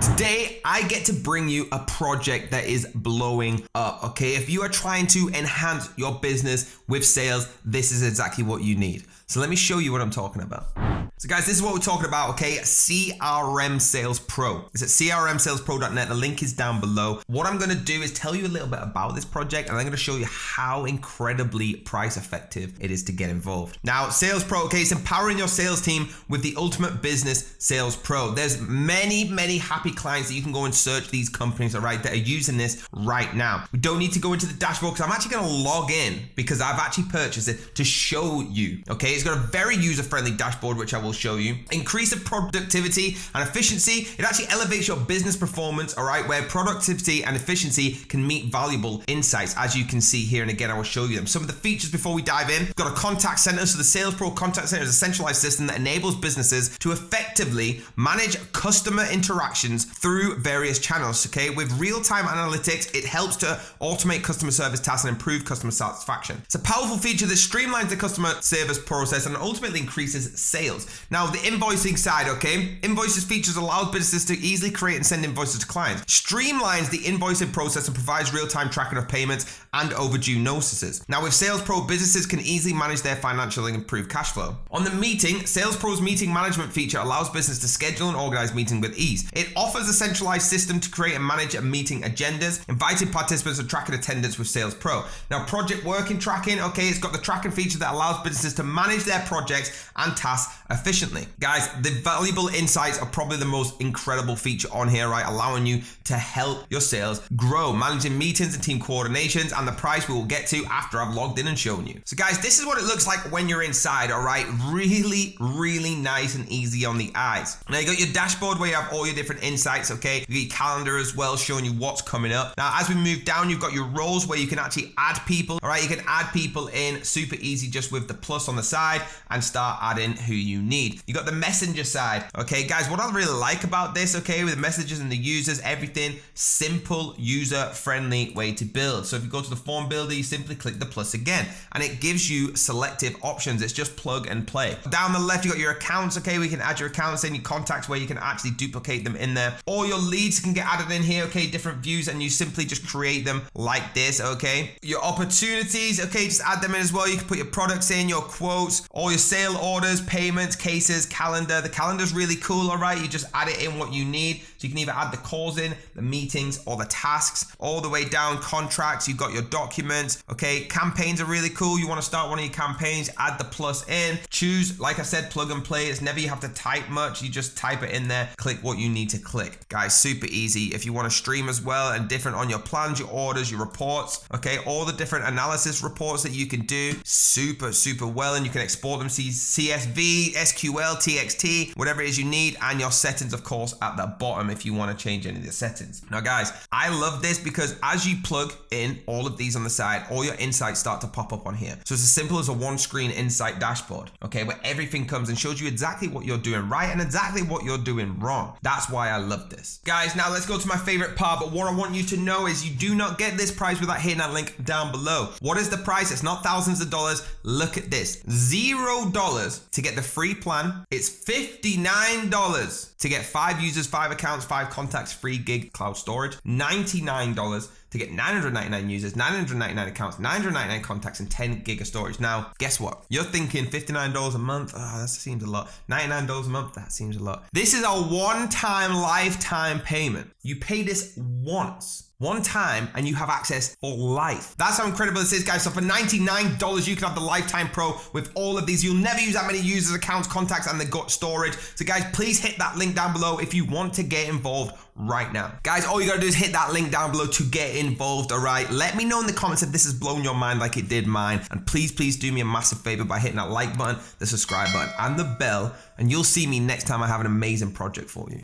Today, I get to bring you a project that is blowing up, okay? If you are trying to enhance your business with sales, this is exactly what you need. So let me show you what I'm talking about. So guys, this is what we're talking about, okay? CRM Sales Pro. It's at crmsalespro.net. The link is down below. What I'm gonna do is tell you a little bit about this project, and I'm gonna show you how incredibly price effective it is to get involved. Now, Sales Pro, okay, it's empowering your sales team with the ultimate business Sales Pro. There's many happy clients that you can go and search these companies, all right, that are using this right now. We don't need to go into the dashboard because I'm actually gonna log in because I've actually purchased it to show you, okay? It's got a very user-friendly dashboard, which I will show you. Increase of productivity and efficiency. It actually elevates your business performance, all right, where productivity and efficiency can meet valuable insights, as you can see here. And again, I will show you them. Some of the features before we dive in. We've got a contact center. So the Sales Pro Contact Center is a centralized system that enables businesses to effectively manage customer interactions through various channels, okay? With real-time analytics, it helps to automate customer service tasks and improve customer satisfaction. It's a powerful feature that streamlines the customer service process and ultimately increases sales. Now, the invoicing side, okay? Invoices features allows businesses to easily create and send invoices to clients, streamlines the invoicing process and provides real-time tracking of payments and overdue notices. Now, with Sales Pro, businesses can easily manage their financial and improve cash flow. On the meeting, Sales Pro's meeting management feature allows business to schedule and organize meetings with ease. It offers a centralized system to create and manage meeting agendas, inviting participants to track attendance with Sales Pro. Now, project working tracking, okay, it's got the tracking feature that allows businesses to manage their projects and tasks efficiently. Guys, the valuable insights are probably the most incredible feature on here, right? Allowing you to help your sales grow, managing meetings and team coordinations, and the price we will get to after I've logged in and shown you. So guys, this is what it looks like when you're inside, all right? Really nice and easy on the eyes. Now you got your dashboard where you have all your different insights, okay? You got your calendar as well, showing you what's coming up. Now, as we move down, you've got your roles where you can actually add people, all right? You can add people in super easy just with the plus on the side and start adding who you need. You got the messenger side, okay? Guys, what I really like about this, okay, with the messages and the users, everything, simple, user-friendly way to build. So if you go to the form builder, you simply click the plus again, and it gives you selective options. It's just plug and play. Down the left, you got your accounts, okay? We can add your accounts and your contacts where you can actually duplicate them in there. All your leads can get added in here, okay? Different views, and you simply just create them like this, okay? Your opportunities, okay? Just add them in as well. You can put your products in, your quotes, all your sale orders, payments, cases, calendar. The calendar's really cool, all right? You just add it in what you need. So you can either add the calls in, the meetings, or the tasks. All the way down, contracts, you've got your documents, okay? Campaigns are really cool. You want to start one of your campaigns, add the plus in. Choose, like I said, plug and play. It's never you have to type much. You just type it in there, click what you need to click. Guys, super easy. If you want to stream as well and different on your plans, your orders, your reports, okay? All the different analysis reports that you can do, super well, and you can export them to CSV, SQL, TXT, whatever it is you need, and your settings, of course, at the bottom if you want to change any of the settings. Now, guys, I love this because as you plug in all of these on the side, all your insights start to pop up on here. So it's as simple as a one-screen insight dashboard, okay, where everything comes and shows you exactly what you're doing right and exactly what you're doing wrong. That's why I love this. Guys, now let's go to my favorite part, but what I want you to know is you do not get this price without hitting that link down below. What is the price? It's not thousands of dollars. Look at this. $0 to get the free plan. It's $59 to get 5 users, 5 accounts, 5 contacts, free gig cloud storage. $99 to get 999 users, 999 accounts, 999 contacts, and 10 gig of storage. Now, guess what? You're thinking $59 a month? Oh, that seems a lot. $99 a month? That seems a lot. This is a one-time lifetime payment. You pay this once. One time, and you have access for life. That's how incredible this is, guys. So for $99, you can have the Lifetime Pro with all of these. You'll never use that many users, accounts, contacts, and the gut storage. So guys, please hit that link down below if you want to get involved right now. Guys, all you gotta do is hit that link down below to get involved, all right? Let me know in the comments if this has blown your mind like it did mine. And please do me a massive favor by hitting that like button, the subscribe button, and the bell. And you'll see me next time I have an amazing project for you.